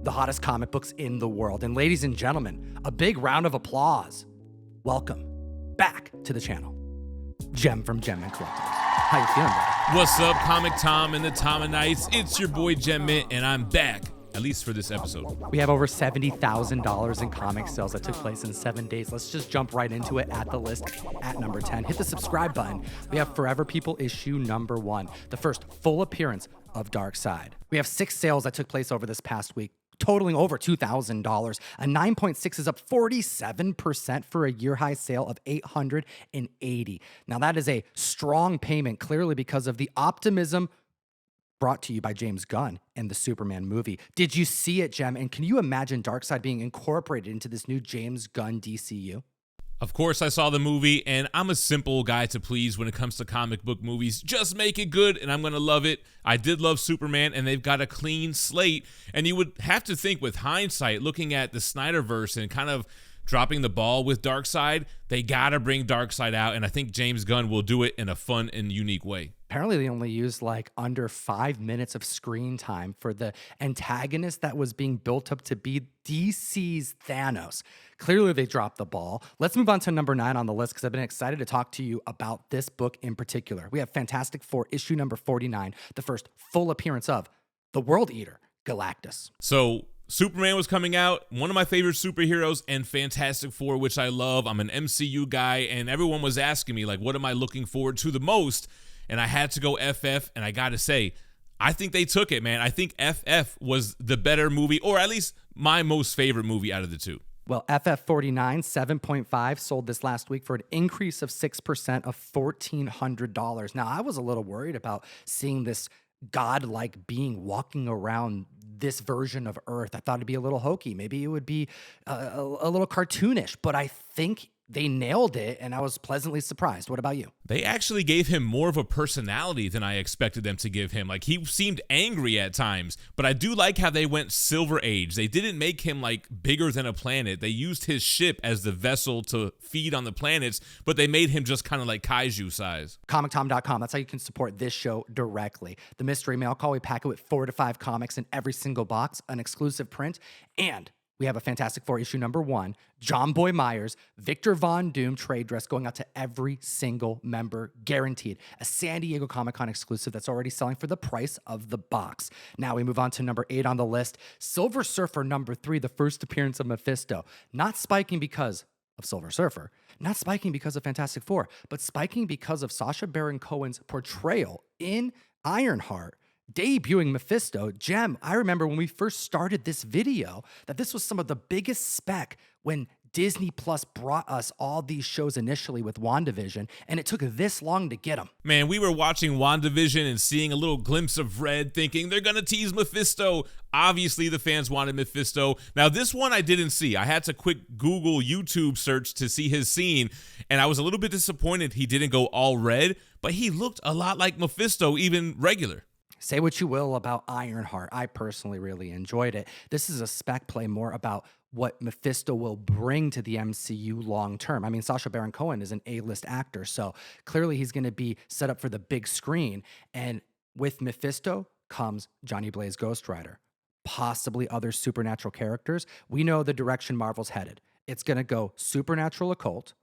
the hottest comic books in the world. And ladies and gentlemen, a big round of applause. Welcome back to the channel, Gem from XMen Collectibles. How you feeling, buddy? What's up, Comic Tom and the Tomanites? It's your boy XMen, and I'm back, at least for this episode. We have over $70,000 in comic sales that took place in 7 days. Let's just jump right into it at the list at number 10. Hit the subscribe button. We have Forever People issue number 1, the first full appearance of Darkseid. We have 6 sales that took place over this past week, totaling over $2,000. A 9.6 is up 47% for a year-high sale of $880. Now, that is a strong payment, clearly because of the optimism brought to you by James Gunn and the Superman movie. Did you see it, Gem? And can you imagine Darkseid being incorporated into this new James Gunn DCU? Of course, I saw the movie, and I'm a simple guy to please when it comes to comic book movies. Just make it good, and I'm going to love it. I did love Superman, and they've got a clean slate. And you would have to think, with hindsight, looking at the Snyderverse and kind of dropping the ball with Darkseid, they got to bring Darkseid out, and I think James Gunn will do it in a fun and unique way. Apparently, they only used like under 5 minutes of screen time for the antagonist that was being built up to be DC's Thanos. Clearly, they dropped the ball. Let's move on to number 9 on the list because I've been excited to talk to you about this book in particular. We have Fantastic Four, issue number 49, the first full appearance of the World Eater, Galactus. So Superman was coming out, one of my favorite superheroes, and Fantastic Four, which I love. I'm an MCU guy, and everyone was asking me, like, what am I looking forward to the most? And I had to go FF, and I got to say, I think they took it, man. I think FF was the better movie, or at least my most favorite movie out of the two. Well, FF49 7.5 sold this last week for an increase of 6% of $1,400. Now, I was a little worried about seeing this godlike being walking around this version of Earth. I thought it'd be a little hokey. Maybe it would be a little cartoonish, but I think they nailed it, and I was pleasantly surprised. What about you? They actually gave him more of a personality than I expected them to give him. Like, he seemed angry at times, but I do like how they went Silver Age. They didn't make him, like, bigger than a planet. They used his ship as the vessel to feed on the planets, but they made him just kind of like kaiju size. ComicTom.com. That's how you can support this show directly. The mystery mail call, we pack it with 4 to 5 comics in every single box, an exclusive print, and we have a Fantastic Four issue number 1, John Boy Myers, Victor Von Doom trade dress going out to every single member, guaranteed. A San Diego Comic-Con exclusive that's already selling for the price of the box. Now we move on to number 8 on the list, Silver Surfer number 3, the first appearance of Mephisto. Not spiking because of Silver Surfer, not spiking because of Fantastic Four, but spiking because of Sacha Baron Cohen's portrayal in Ironheart, debuting Mephisto. Gem, I remember when we first started this video that this was some of the biggest spec when Disney Plus brought us all these shows initially with WandaVision, and it took this long to get them. Man, we were watching WandaVision and seeing a little glimpse of red, thinking they're going to tease Mephisto. Obviously, the fans wanted Mephisto. Now, this one I didn't see. I had to quick Google YouTube search to see his scene, and I was a little bit disappointed he didn't go all red, but he looked a lot like Mephisto, even regular. Say what you will about Ironheart. I personally really enjoyed it. This is a spec play more about what Mephisto will bring to the MCU long term. I mean, Sacha Baron Cohen is an A-list actor, so clearly he's going to be set up for the big screen. And with Mephisto comes Johnny Blaze Ghost Rider, possibly other supernatural characters. We know the direction Marvel's headed. It's going to go supernatural occult,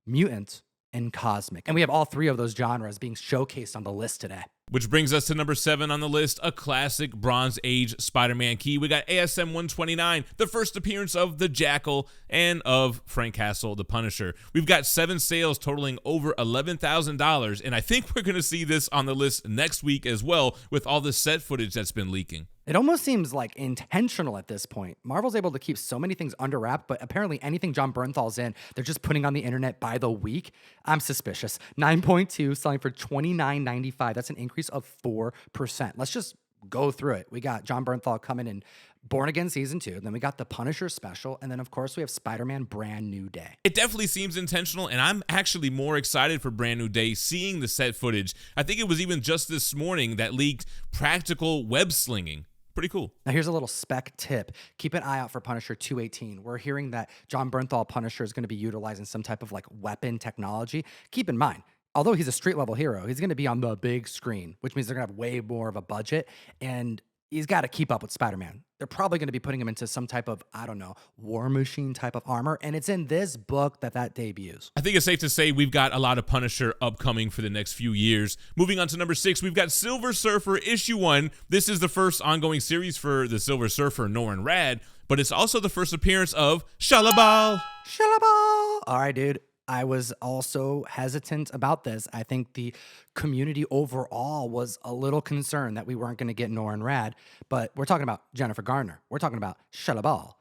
mutant, and cosmic. And we have all 3 of those genres being showcased on the list today. Which brings us to number 7 on the list, a classic Bronze Age Spider-Man key. We got ASM 129, the first appearance of the Jackal and of Frank Castle, the Punisher. We've got 7 sales totaling over $11,000, and I think we're going to see this on the list next week as well with all the set footage that's been leaking. It almost seems like intentional at this point. Marvel's able to keep so many things under wrap, but apparently anything John Bernthal's in, they're just putting on the internet by the week. I'm suspicious. 9.2 selling for $29.95. That's an increase of 4%. Let's just go through it. We got John Bernthal coming in Born Again Season 2. Then we got the Punisher special. And then, of course, we have Spider-Man Brand New Day. It definitely seems intentional, and I'm actually more excited for Brand New Day seeing the set footage. I think it was even just this morning that leaked practical web slinging. Pretty cool. Now, here's a little spec tip. Keep an eye out for Punisher 218. We're hearing that John Bernthal Punisher is going to be utilizing some type of like weapon technology. Keep in mind, although he's a street level hero, he's going to be on the big screen, which means they're going to have way more of a budget. And he's got to keep up with Spider-Man. They're probably going to be putting him into some type of, I don't know, War Machine type of armor. And it's in this book that debuts. I think it's safe to say we've got a lot of Punisher upcoming for the next few years. Moving on to number 6, we've got Silver Surfer issue 1. This is the first ongoing series for the Silver Surfer, Norrin Rad, but it's also the first appearance of Shalabal. Shalabal! All right, dude. I was also hesitant about this. I think the community overall was a little concerned that we weren't going to get Norrin Rad, but we're talking about Jennifer Garner. We're talking about Shalabal,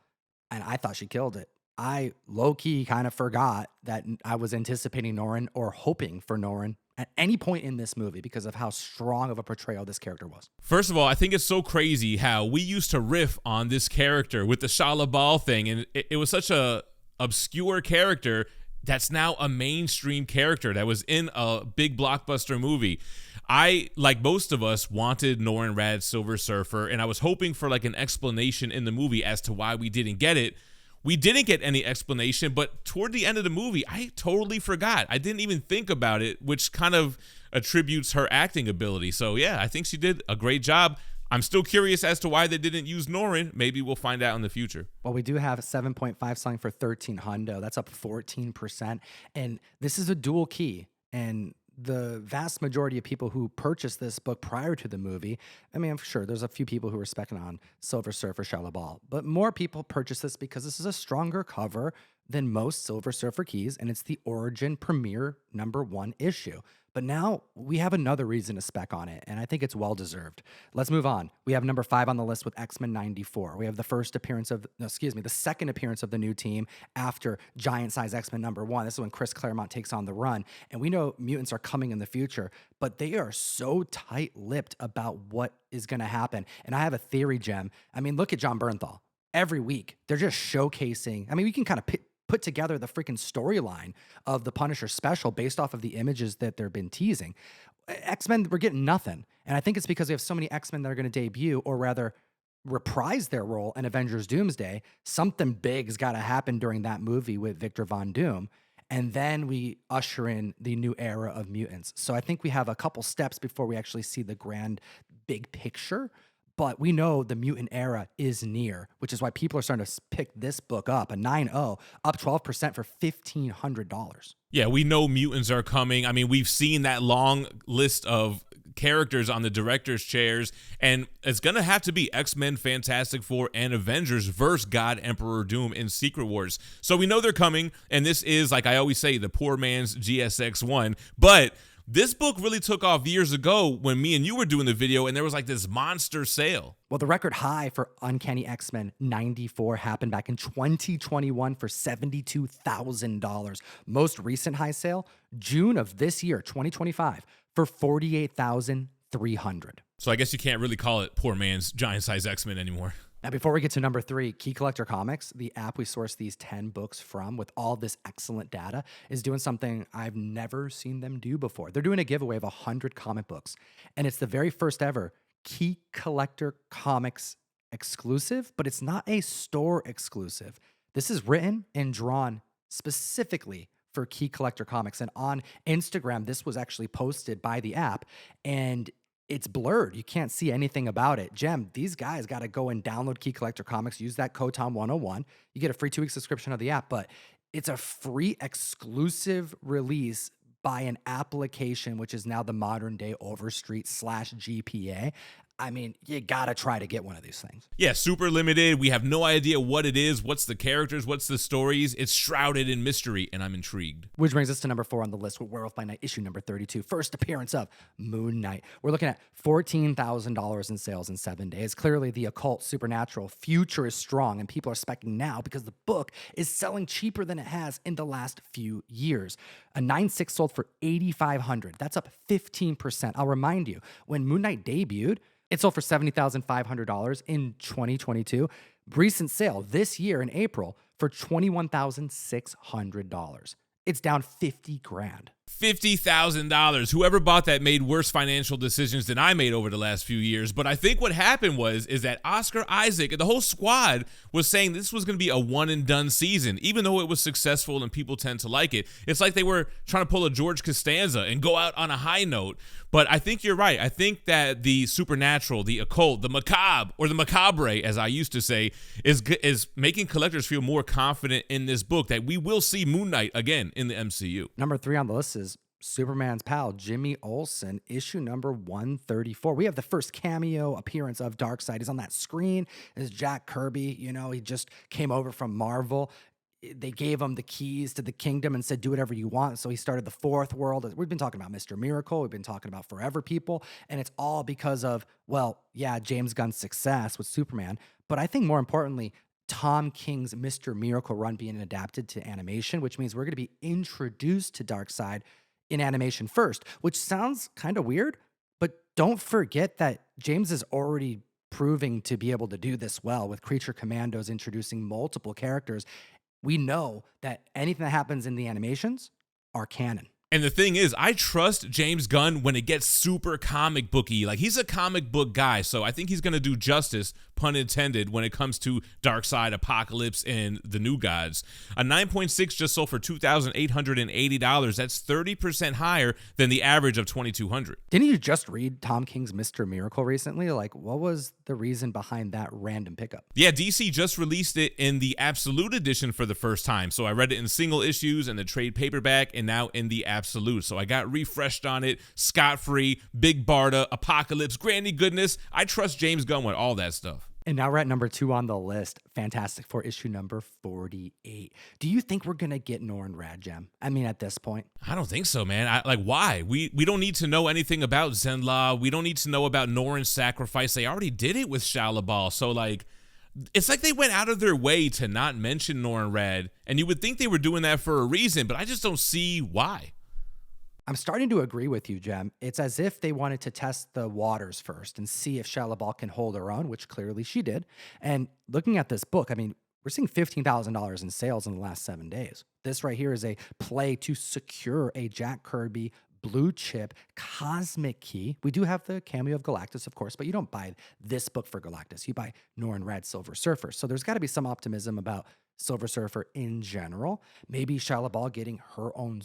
and I thought she killed it. I low-key kind of forgot that I was anticipating Norrin or hoping for Norrin at any point in this movie because of how strong of a portrayal this character was. First of all, I think it's so crazy how we used to riff on this character with the Shalabal thing, and it was such a obscure character that's now a mainstream character that was in a big blockbuster movie. I, like most of us, wanted Norrin Rad's Silver Surfer, and I was hoping for like an explanation in the movie as to why we didn't get it. We didn't get any explanation, but toward the end of the movie, I totally forgot. I didn't even think about it, which kind of attributes her acting ability. So yeah, I think she did a great job. I'm still curious as to why they didn't use Norrin. Maybe we'll find out in the future. Well, we do have 7.5 selling for 13 hundo. That's up 14%. And this is a dual key. And the vast majority of people who purchased this book prior to the movie, I mean, I'm sure there's a few people who are specking on Silver Surfer Shalabal, but more people purchase this because this is a stronger cover than most Silver Surfer keys, and it's the Origin Premiere #1 issue. But now we have another reason to spec on it, and I think it's well-deserved. Let's move on. We have number 5 on the list with XMen 94. We have the second appearance of the new team after Giant Size X-Men #1. This is when Chris Claremont takes on the run, and we know mutants are coming in the future, but they are so tight-lipped about what is going to happen. And I have a theory, Jem. I mean, look at John Bernthal. Every week, they're just showcasing. I mean, we can kind of put together the freaking storyline of the Punisher special based off of the images that they've been teasing. X-Men, we're getting nothing. And I think it's because we have so many X-Men that are going to debut, or rather reprise their role in Avengers Doomsday. Something big's got to happen during that movie with Victor Von Doom. And then we usher in the new era of mutants. So I think we have a couple steps before we actually see the grand big picture. But we know the mutant era is near, which is why people are starting to pick this book up, a 9.0, up 12% for $1,500. Yeah, we know mutants are coming. I mean, we've seen that long list of characters on the director's chairs, and it's going to have to be X-Men, Fantastic Four, and Avengers versus God, Emperor Doom in Secret Wars. So we know they're coming, and this is, like I always say, the poor man's GSX-1. But this book really took off years ago when me and you were doing the video, and there was like this monster sale. Well, the record high for Uncanny X-Men 94 happened back in 2021 for $72,000. Most recent high sale, June of this year, 2025, for $48,300. So I guess you can't really call it poor man's giant size X-Men anymore. Now, before we get to number 3, Key Collector Comics, the app we source these 10 books from with all this excellent data, is doing something I've never seen them do before. They're doing a giveaway of 100 comic books, and it's the very first ever Key Collector Comics exclusive, but it's not a store exclusive. This is written and drawn specifically for Key Collector Comics, and on Instagram, this was actually posted by the app, and it's blurred. You can't see anything about it. Jem, these guys got to go and download Key Collector Comics, use that code Tom101. You get a free 2-week subscription of the app, but it's a free exclusive release by an application, which is now the modern day Overstreet/GPA. I mean, you got to try to get one of these things. Yeah, super limited. We have no idea what it is, what's the characters, what's the stories. It's shrouded in mystery, and I'm intrigued. Which brings us to number 4 on the list with Werewolf by Night, issue number 32. First appearance of Moon Knight. We're looking at $14,000 in sales in 7 days. Clearly, the occult, supernatural future is strong, and people are specking now because the book is selling cheaper than it has in the last few years. A 9.6 sold for $8,500. That's up 15%. I'll remind you, when Moon Knight debuted, it sold for $70,500 in 2022. Recent sale this year in April for $21,600. It's down $50,000. $50,000. Whoever bought that made worse financial decisions than I made over the last few years. But I think what happened is that Oscar Isaac and the whole squad was saying this was going to be a one and done season, even though it was successful and people tend to like it. It's like they were trying to pull a George Costanza and go out on a high note. But I think you're right. I think that the supernatural, the occult, the macabre, or the macabre, as I used to say, is making collectors feel more confident in this book that we will see Moon Knight again in the MCU. Number 3 on the list is Superman's pal, Jimmy Olsen, issue number 134. We have the first cameo appearance of Darkseid. He's on that screen. It's Jack Kirby. You know, he just came over from Marvel. They gave him the keys to the kingdom and said, do whatever you want. So he started the fourth world. We've been talking about Mr. Miracle. We've been talking about Forever People. And it's all because of, well, yeah, James Gunn's success with Superman. But I think more importantly, Tom King's Mr. Miracle run being adapted to animation, which means we're going to be introduced to Darkseid in animation first, which sounds kind of weird. But don't forget that James is already proving to be able to do this well with Creature Commandos introducing multiple characters. We know that anything that happens in the animations are canon. And the thing is, I trust James Gunn when it gets super comic booky. Like, he's a comic book guy, so I think he's going to do justice, pun intended, when it comes to Darkseid, Apocalypse, and the New Gods. A 9.6 just sold for $2,880. That's 30% higher than the average of $2,200. Didn't you just read Tom King's Mr. Miracle recently? Like, what was the reason behind that random pickup? Yeah, DC just released it in the Absolute Edition for the first time. So I read it in single issues and the trade paperback, and now in the Absolute. So I got refreshed on it, scot-free, Big Barda, Apocalypse, Granny Goodness. I trust James Gunn with all that stuff. And now we're at number 2 on the list, Fantastic Four issue number 48. Do you think we're going to get Norrin Rad, Gem? I mean, at this point. I don't think so, man. Why? We don't need to know anything about Zenla. We don't need to know about Norrin's sacrifice. They already did it with Shalabal. So, it's like they went out of their way to not mention Norrin Rad, and you would think they were doing that for a reason, but I just don't see why. I'm starting to agree with you, Jem. It's as if they wanted to test the waters first and see if Shalabal can hold her own, which clearly she did. And looking at this book, I mean, we're seeing $15,000 in sales in the last 7 days. This right here is a play to secure a Jack Kirby blue chip cosmic key. We do have the cameo of Galactus, of course, but you don't buy this book for Galactus. You buy Norrin Rad Silver Surfer. So there's got to be some optimism about Silver Surfer in general. Maybe Shalabal getting her own,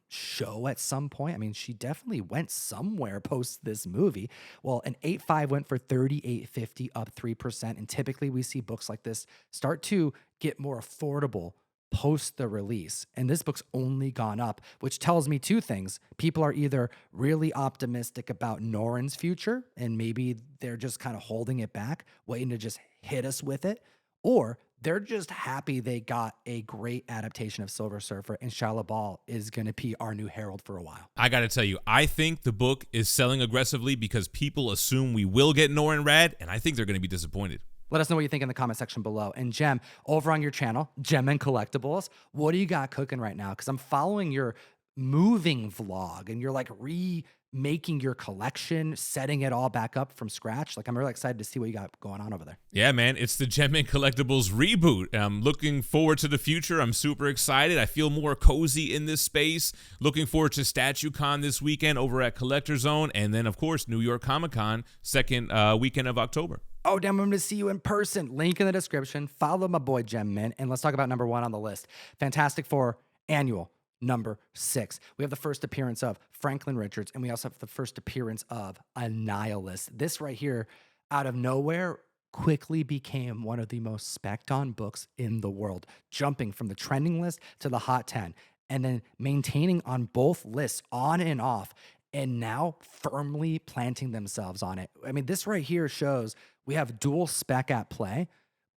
show at some point. I mean, she definitely went somewhere post this movie. Well, an 8.5 went for $38.50, up 3%. And typically we see books like this start to get more affordable post the release. And this book's only gone up, which tells me 2 things. People are either really optimistic about Norrin's future, and maybe they're just kind of holding it back, waiting to just hit us with it, or they're just happy they got a great adaptation of Silver Surfer, and Shalabal is going to be our new herald for a while. I got to tell you, I think the book is selling aggressively because people assume we will get Norrin Rad, and I think they're going to be disappointed. Let us know what you think in the comment section below. And Jem, over on your channel, XMen Collectibles, what do you got cooking right now? Because I'm following your moving vlog, and you're remaking your collection, setting it all back up from scratch. I'm really excited to see what you got going on over there. Yeah, man, it's the XMen Collectibles reboot. I'm looking forward to the future. I'm super excited. I feel more cozy in this space. Looking forward to StatueCon this weekend over at Collector Zone, and then, of course, New York Comic Con, second weekend of October. Oh, damn, I'm going to see you in person. Link in the description. Follow my boy XMen, and let's talk about number 1 on the list. Fantastic Four Annual number 6. We have the first appearance of Franklin Richards, and we also have the first appearance of Annihilus. This right here, out of nowhere, quickly became one of the most spec'd on books in the world, jumping from the trending list to the hot 10, and then maintaining on both lists on and off, and now firmly planting themselves on it. I mean, this right here shows we have dual spec at play.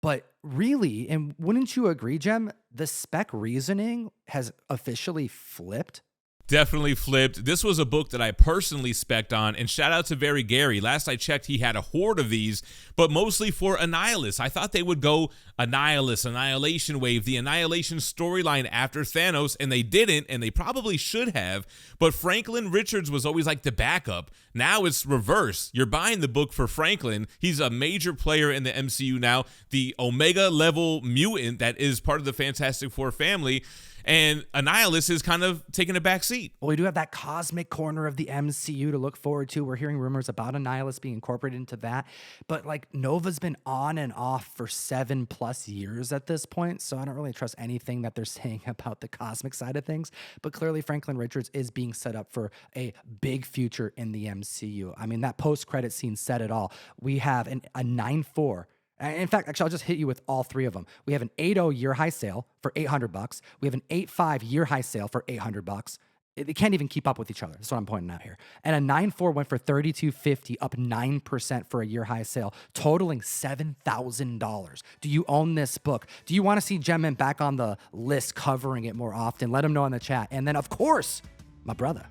But really, and wouldn't you agree, Jem, the spec reasoning has officially flipped? Definitely flipped. This was a book that I personally spec'd on, and shout out to Very Gary. Last I checked, he had a horde of these, but mostly for Annihilus. I thought they would go Annihilus, Annihilation Wave, the Annihilation storyline after Thanos, and they didn't, and they probably should have, but Franklin Richards was always like the backup. Now it's reverse. You're buying the book for Franklin. He's a major player in the MCU now, the Omega level mutant that is part of the Fantastic Four family. and Annihilus is kind of taking a back seat. Well, we do have that cosmic corner of the MCU to look forward to. We're hearing rumors about Annihilus being incorporated into that. But like Nova's been on and off for 7+ years at this point, so I don't really trust anything that they're saying about the cosmic side of things. But clearly Franklin Richards is being set up for a big future in the MCU. I mean, that post-credit scene said it all. We have a 9.4. In fact, actually, I'll just hit you with all three of them. We have an 8.0 year high sale for $800. We have an 8.5 year high sale for $800. They can't even keep up with each other. That's what I'm pointing out here. And a 9.4 went for $32.50, up 9% for a year high sale, totaling $7,000. Do you own this book? Do you want to see XMen back on the list covering it more often? Let them know in the chat. And then, of course, my brother,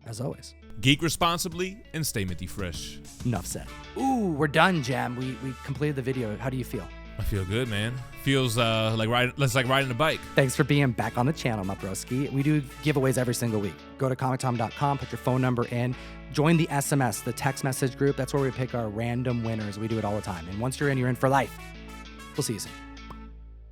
as always. Geek responsibly and stay minty fresh. Enough said. Ooh, we're done, Jam. We completed the video. How do you feel? I feel good, man. Feels like riding a bike. Thanks for being back on the channel, my broski. We do giveaways every single week. Go to comictom.com, put your phone number in, join the SMS, the text message group. That's where we pick our random winners. We do it all the time. And once you're in for life. We'll see you soon.